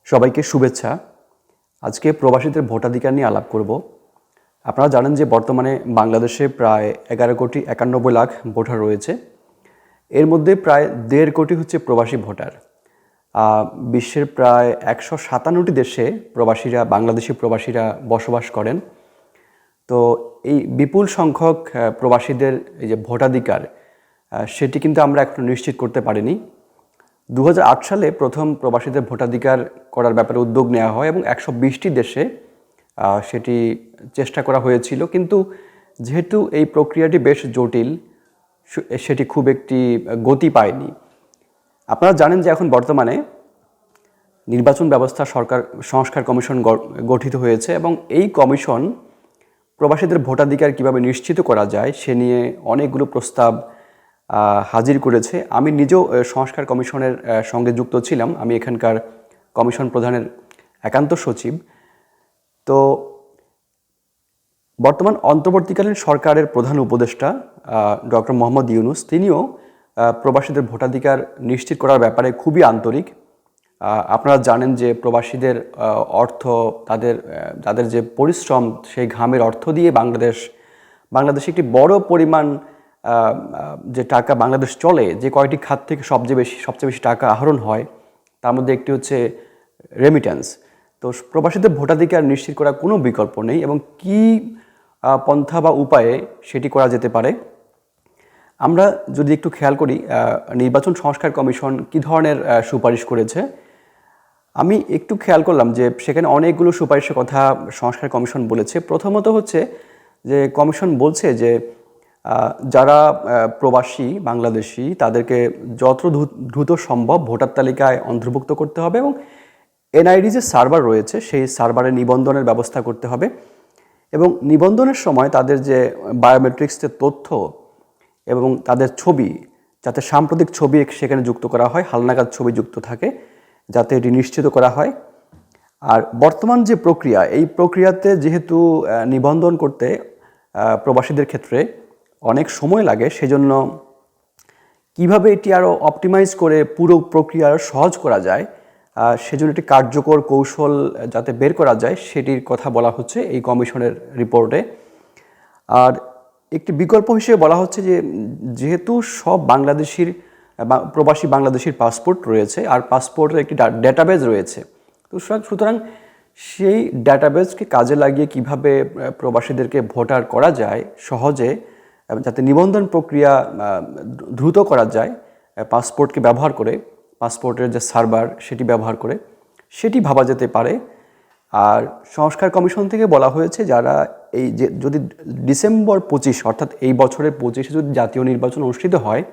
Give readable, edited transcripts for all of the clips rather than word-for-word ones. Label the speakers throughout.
Speaker 1: সবাইকে শুভেচ্ছা। আজকে প্রবাসীদের ভোটাধিকার নিয়ে আলাপ করব। আপনারা জানেন যে বর্তমানে বাংলাদেশে প্রায় 11,91,00,000 ভোটার রয়েছে। এর মধ্যে প্রায় 1.5 কোটি হচ্ছে প্রবাসী ভোটার। বিশ্বের প্রায় 157টি দেশে বাংলাদেশি প্রবাসীরা বসবাস করেন। তো এই বিপুল সংখ্যক প্রবাসীদের এই যে ভোটাধিকার সেটি কিন্তু আমরা এখনো নিশ্চিত করতে পারিনি। 2008 সালে প্রথম প্রবাসীদের ভোটাধিকার করার ব্যাপারে উদ্যোগ নেওয়া হয় এবং 120টি দেশে সেটি চেষ্টা করা হয়েছিল, কিন্তু যেহেতু এই প্রক্রিয়াটি বেশ জটিল, সেটি খুব একটি গতি পায়নি। আপনারা জানেন যে এখন বর্তমানে নির্বাচন ব্যবস্থা সংস্কার কমিশন গঠিত হয়েছে এবং এই কমিশন প্রবাসীদের ভোটাধিকার কিভাবে নিশ্চিত করা যায় সে নিয়ে অনেকগুলো প্রস্তাব হাজির করেছে। আমি নিজেও সংস্কার কমিশনের সঙ্গে যুক্ত ছিলাম। আমি এখানকার কমিশন প্রধানের একান্ত সচিব। তো বর্তমান অন্তর্বর্তীকালীন সরকারের প্রধান উপদেষ্টা ডক্টর মোহাম্মদ ইউনূস, তিনিও প্রবাসীদের ভোটাধিকার নিশ্চিত করার ব্যাপারে খুবই আন্তরিক। আপনারা জানেন যে প্রবাসীদের অর্থ, তাদের যে পরিশ্রম, সেই ঘামের অর্থ দিয়ে বাংলাদেশে একটি বড় পরিমাণ যে টাকা বাংলাদেশ চলে, যে কয়টি খাত থেকে সবচেয়ে বেশি টাকা আহরণ হয় তার মধ্যে একটি হচ্ছে রেমিট্যান্স। তো প্রবাসীদের ভোটাধিকার নিশ্চিত করার কোনো বিকল্প নেই এবং কি পন্থা বা উপায়ে সেটি করা যেতে পারে। আমরা যদি একটু খেয়াল করি নির্বাচন সংস্কার কমিশন কী ধরনের সুপারিশ করেছে, আমি একটু খেয়াল করলাম যে সেখানে অনেকগুলো সুপারিশের কথা সংস্কার কমিশন বলেছে। প্রথমত হচ্ছে যে কমিশন বলছে যে যারা প্রবাসী বাংলাদেশি তাদেরকে যত দ্রুত সম্ভব ভোটার তালিকায় অন্তর্ভুক্ত করতে হবে এবং এনআইডি যে সার্ভার রয়েছে সেই সার্ভারে নিবন্ধনের ব্যবস্থা করতে হবে এবং নিবন্ধনের সময় তাদের যে বায়োমেট্রিক্সের তথ্য এবং তাদের ছবি, যাতে সাম্প্রতিক ছবি সেখানে যুক্ত করা হয়, হালনাগাদ ছবি যুক্ত থাকে, যাতে এটি নিশ্চিত করা হয়। আর বর্তমান যে প্রক্রিয়া, এই প্রক্রিয়াতে যেহেতু নিবন্ধন করতে প্রবাসীদের ক্ষেত্রে অনেক সময় লাগে, সেজন্য কিভাবে এটি আরও অপটিমাইজ করে পুরো প্রক্রিয়া আরও সহজ করা যায়, সেজন্য একটি কার্যকর কৌশল যাতে বের করা যায় সেটির কথা বলা হচ্ছে এই কমিশনের রিপোর্টে। আর একটি বিকল্প হিসেবে বলা হচ্ছে যে যেহেতু সব প্রবাসী বাংলাদেশির পাসপোর্ট রয়েছে আর পাসপোর্টের একটি ডেটাবেজ রয়েছে, তো সুতরাং সেই ডেটাবেজকে কাজে লাগিয়ে কিভাবে প্রবাসীদেরকে ভোটার করা যায় সহজে, যাতে নিবন্ধন প্রক্রিয়া দ্রুত করা যায়, পাসপোর্টকে ব্যবহার করে, পাসপোর্টের যে সার্ভার সেটি ব্যবহার করে, সেটি ভাবা যেতে পারে। আর সংস্কার কমিশন থেকে বলা হয়েছে যারা এই যে যদি ডিসেম্বর 25 অর্থাৎ এই বছরের 25-এ যদি জাতীয় নির্বাচন অনুষ্ঠিত হয়,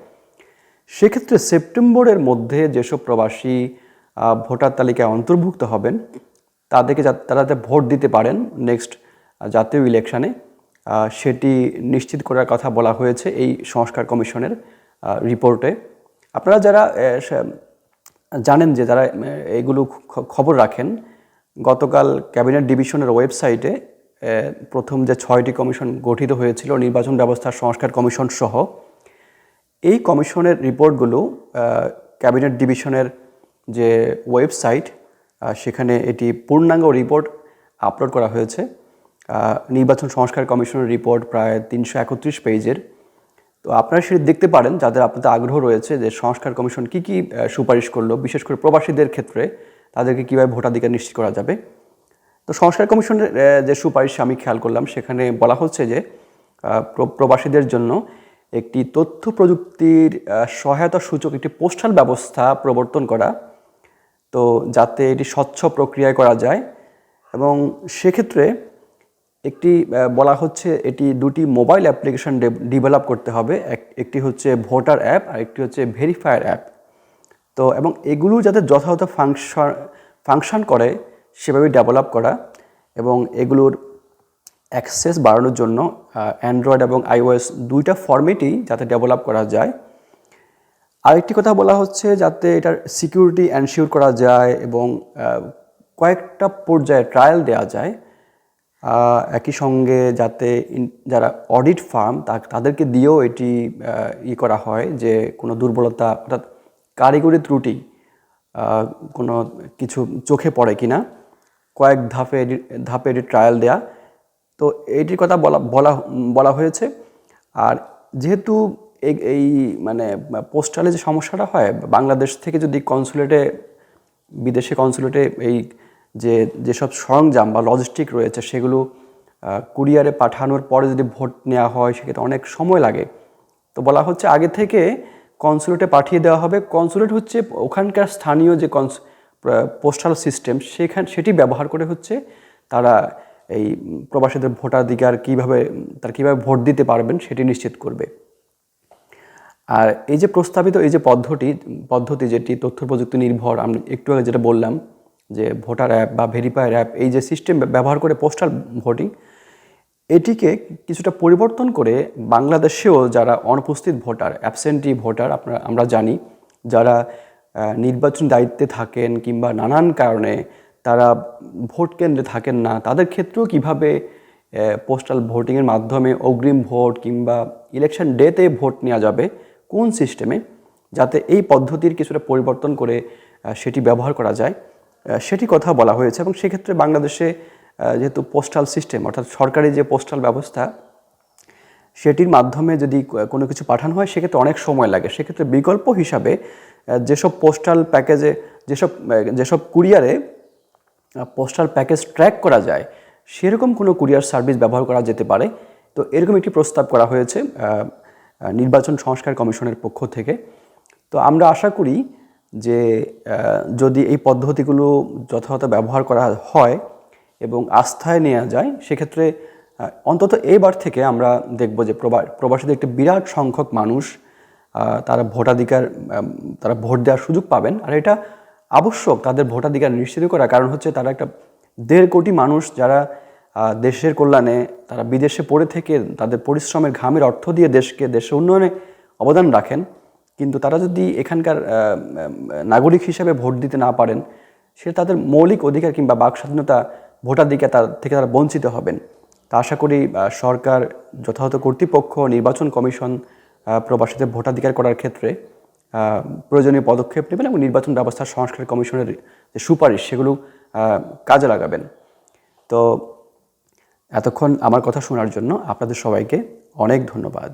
Speaker 1: সেক্ষেত্রে সেপ্টেম্বরের মধ্যে যেসব প্রবাসী ভোটার তালিকায় অন্তর্ভুক্ত হবেন তারা যাতে ভোট দিতে পারেন নেক্সট জাতীয় ইলেকশানে, সেটি নিশ্চিত করার কথা বলা হয়েছে এই সংস্কার কমিশনের রিপোর্টে। আপনারা যারা জানেন যে যারা এগুলো খবর রাখেন, গতকাল ক্যাবিনেট ডিভিশনের ওয়েবসাইটে প্রথম যে 6টি কমিশন গঠিত হয়েছিল, নির্বাচন ব্যবস্থার সংস্কার কমিশন সহ, এই কমিশনের রিপোর্টগুলো ক্যাবিনেট ডিভিশনের যে ওয়েবসাইট সেখানে এটি পূর্ণাঙ্গ রিপোর্ট আপলোড করা হয়েছে। নির্বাচন সংস্কার কমিশনের রিপোর্ট প্রায় 331 পেজের। তো আপনারা সেটি দেখতে পারেন যাদের আপনাদের আগ্রহ রয়েছে যে সংস্কার কমিশন কী কী সুপারিশ করলো, বিশেষ করে প্রবাসীদের ক্ষেত্রে তাদেরকে কীভাবে ভোটাধিকার নিশ্চিত করা যাবে। তো সংস্কার কমিশনের যে সুপারিশ আমি খেয়াল করলাম, সেখানে বলা হচ্ছে যে প্রবাসীদের জন্য একটি তথ্য প্রযুক্তির সহায়তা সূচক একটি পোস্টাল ব্যবস্থা প্রবর্তন করা, তো যাতে এটি স্বচ্ছ প্রক্রিয়ায় করা যায় এবং সেক্ষেত্রে একটি বলা হচ্ছে এটি 2টি মোবাইল অ্যাপ্লিকেশন ডেভেলপ করতে হবে, একটি হচ্ছে ভোটার অ্যাপ আর একটি হচ্ছে ভেরিফায়ার অ্যাপ। তো এবং এগুলো যাতে যথাযথ ফাংশন করে সেভাবে ডেভেলপ করা এবং এগুলোর অ্যাক্সেস বাড়ানোর জন্য অ্যান্ড্রয়েড এবং iOS দুইটা ফরম্যাটেই যাতে ডেভেলপ করা যায়। আরেকটি কথা বলা হচ্ছে যাতে এটার সিকিউরিটি এনশিওর করা যায় এবং কয়েকটা পর্যায়ে ট্রায়াল দেওয়া যায়। একই সঙ্গে যাতে যারা অডিট ফার্ম তাদেরকে দিয়েও এটি করা হয় যে কোনো দুর্বলতা অর্থাৎ কারিগরি ত্রুটি কোনো কিছু চোখে পড়ে কিনা, কয়েক ধাপে এটি ট্রায়াল দেয়া। তো এইটির কথা বলা বলা হয়েছে। আর যেহেতু এই মানে পোস্টালে যে সমস্যাটা হয়, বাংলাদেশ থেকে যদি বিদেশে কনসুলেটে এই যেসব সরঞ্জাম বা লজিস্টিক রয়েছে সেগুলো কুরিয়ারে পাঠানোর পরে যদি ভোট নেওয়া হয় সেক্ষেত্রে অনেক সময় লাগে। তো বলা হচ্ছে আগে থেকে কনসুলেটে পাঠিয়ে দেওয়া হবে। কনসুলেট হচ্ছে ওখানকার স্থানীয় যে পোস্টাল সিস্টেম সেটি ব্যবহার করে হচ্ছে তারা এই প্রবাসীদের ভোটাধিকার কীভাবে ভোট দিতে পারবেন সেটি নিশ্চিত করবে। আর এই যে প্রস্তাবিত এই যে পদ্ধতি যেটি তথ্য প্রযুক্তি নির্ভর, আমি একটু আগে যেটা বললাম যে ভোটার অ্যাপ বা ভেরিফায়ার অ্যাপ, এই যে সিস্টেম ব্যবহার করে পোস্টাল ভোটিং, এটিকে কিছুটা পরিবর্তন করে বাংলাদেশেও যারা অনুপস্থিত ভোটার, অ্যাবসেন্টি ভোটার আমরা জানি, যারা নির্বাচন দায়িত্বে থাকেন কিংবা নানান কারণে তারা ভোট কেন্দ্রে থাকেন না, তাদের ক্ষেত্রেও কিভাবে পোস্টাল ভোটিংয়ের মাধ্যমে অগ্রিম ভোট কিংবা ইলেকশন ডেতে ভোট নেওয়া যাবে, কোন সিস্টেমে, যাতে এই পদ্ধতির কিছুটা পরিবর্তন করে সেটি ব্যবহার করা যায় সেটি কথা বলা হয়েছে। এবং সেক্ষেত্রে বাংলাদেশে যেহেতু পোস্টাল সিস্টেম অর্থাৎ সরকারি যে পোস্টাল ব্যবস্থা সেটির মাধ্যমে যদি কোনো কিছু পাঠানো হয় সেক্ষেত্রে অনেক সময় লাগে। সেক্ষেত্রে বিকল্প হিসাবে যেসব পোস্টাল প্যাকেজে যেসব কুরিয়ারে পোস্টাল প্যাকেজ ট্র্যাক করা যায় সেরকম কোনো কুরিয়ার সার্ভিস ব্যবহার করা যেতে পারে। তো এরকম একটি প্রস্তাব করা হয়েছে নির্বাচন সংস্কার কমিশনের পক্ষ থেকে। তো আমরা আশা করি যে যদি এই পদ্ধতিগুলো যথাযথ ব্যবহার করা হয় এবং আস্থায় নেওয়া যায় সেক্ষেত্রে অন্তত এবার থেকে আমরা দেখব যে প্রবাসীদের একটি বিরাট সংখ্যক মানুষ তারা তারা ভোট দেওয়ার সুযোগ পাবেন। আর এটা আবশ্যক তাদের ভোটাধিকার নিশ্চিত করা, কারণ হচ্ছে তারা একটা 1.5 কোটি মানুষ যারা দেশের কল্যাণে তারা বিদেশে পড়ে থেকে তাদের পরিশ্রমের ঘামের অর্থ দিয়ে দেশের উন্নয়নে অবদান রাখেন, কিন্তু তারা যদি এখানকার নাগরিক হিসেবে ভোট দিতে না পারেন সেটা তাদের মৌলিক অধিকার কিংবা বাক স্বাধীনতা ভোটাধিকার থেকে তারা বঞ্চিত হবেন। তা আশা করি সরকার, যথাযথ কর্তৃপক্ষ, নির্বাচন কমিশন প্রবাসীদের ভোটাধিকার করার ক্ষেত্রে প্রয়োজনীয় পদক্ষেপ নেবেন এবং নির্বাচন ব্যবস্থা সংস্কার কমিশনের যে সুপারিশ সেগুলো কাজে লাগাবেন। তো এতক্ষণ আমার কথা শোনার জন্য আপনাদের সবাইকে অনেক ধন্যবাদ।